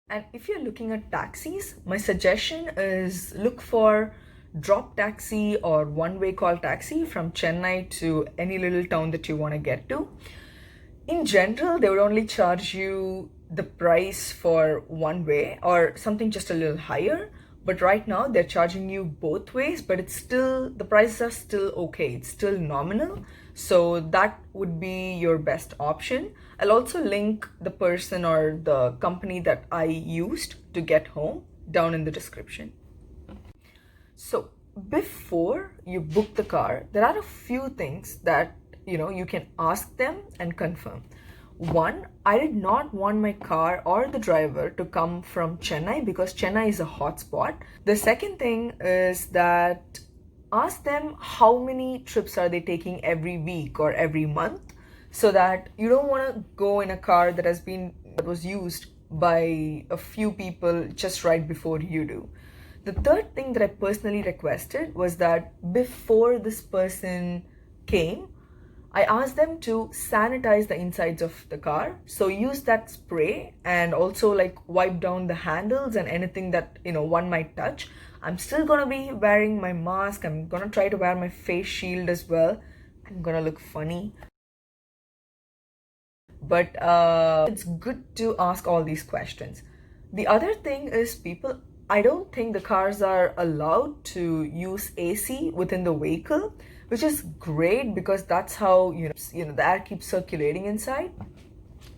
And if you're looking at taxis, my suggestion is look for drop taxi or one-way call taxi from Chennai to any little town that you want to get to. In general, they would only charge you the price for one way or something just a little higher. But right now they're charging you both ways, but it's still, the prices are still okay. It's still nominal. So that would be your best option. I'll also link the person or the company that I used to get home down in the description. So before you book the car, there are a few things that you can ask them and confirm. One, I did not want my car or the driver to come from Chennai because Chennai is a hotspot. The second thing is that ask them how many trips are they taking every week or every month, so that you don't want to go in a car that was used by a few people just right before you do. The third thing that I personally requested was that before this person came, I asked them to sanitize the insides of the car. So use that spray and also like wipe down the handles and anything that one might touch. I'm still gonna be wearing my mask. I'm gonna try to wear my face shield as well. I'm gonna look funny. But it's good to ask all these questions. The other thing is I don't think the cars are allowed to use AC within the vehicle, which is great because that's how the air keeps circulating inside.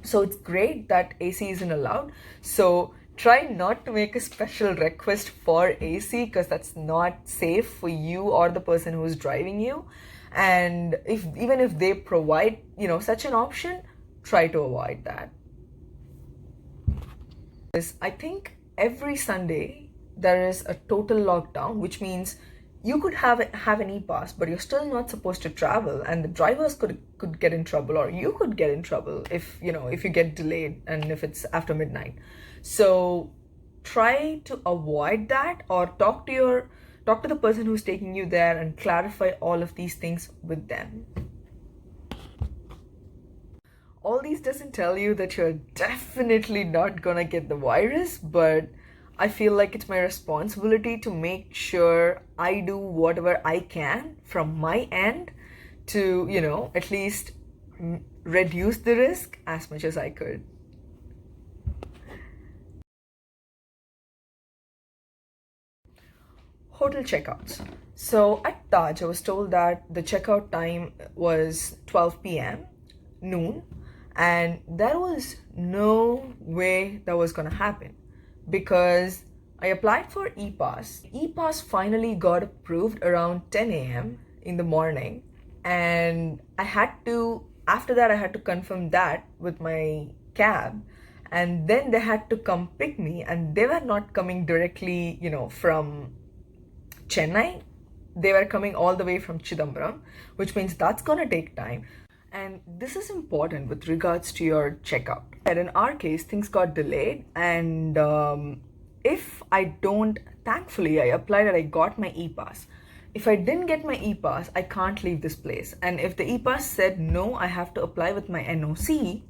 So it's great that AC isn't allowed. So try not to make a special request for AC because that's not safe for you or the person who is driving you. And even if they provide such an option, try to avoid that. I think every Sunday there is a total lockdown, which means you could have an ePass, but you're still not supposed to travel, and the drivers could get in trouble, or you could get in trouble if you get delayed and if it's after midnight. So try to avoid that, or talk to the person who's taking you there and clarify all of these things with them. All these doesn't tell you that you're definitely not gonna get the virus, but I feel like it's my responsibility to make sure I do whatever I can from my end to, at least reduce the risk as much as I could. Hotel checkouts. So at Taj, I was told that the checkout time was 12 p.m. noon, and there was no way that was gonna happen because I applied for ePass. ePass finally got approved around 10 a.m. in the morning, and after that I had to confirm that with my cab, and then they had to come pick me, and they were not coming directly from Chennai. They were coming all the way from Chidambaram, which means that's gonna take time. And this is important with regards to your checkout. And in our case, things got delayed, and thankfully I applied and I got my ePass. If I didn't get my ePass, I can't leave this place. And if the ePass said no, I have to apply with my NOC,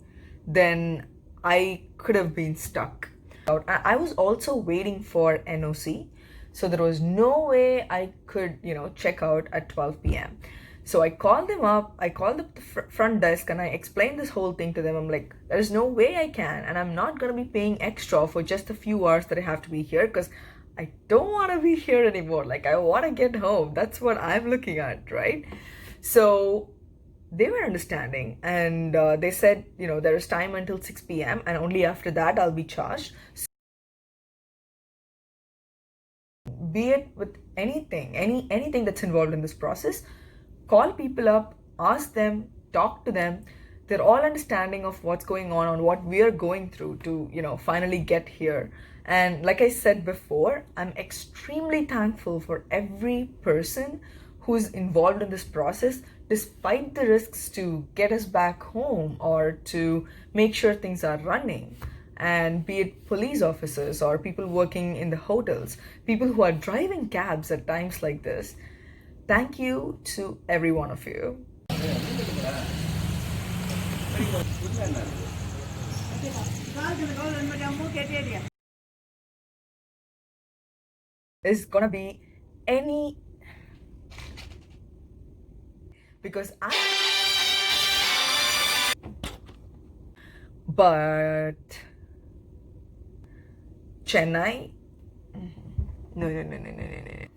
then I could have been stuck. I was also waiting for NOC, so there was no way I could, check out at 12 p.m. So I called them up, I called up the front desk and I explained this whole thing to them. I'm like, there's no way I can, and I'm not going to be paying extra for just a few hours that I have to be here because I don't want to be here anymore. Like, I want to get home. That's what I'm looking at, right? So they were understanding, and they said, there is time until 6 p.m. and only after that I'll be charged. Be it with anything that's involved in this process, call people up, ask them, talk to them. They're all understanding of what's going on what we are going through to, finally get here. And like I said before, I'm extremely thankful for every person who's involved in this process, despite the risks to get us back home or to make sure things are running. And be it police officers or people working in the hotels, people who are driving cabs at times like this. Thank you to every one of you. is gonna be any, because but Chennai, no, no, no, no, no, no, no.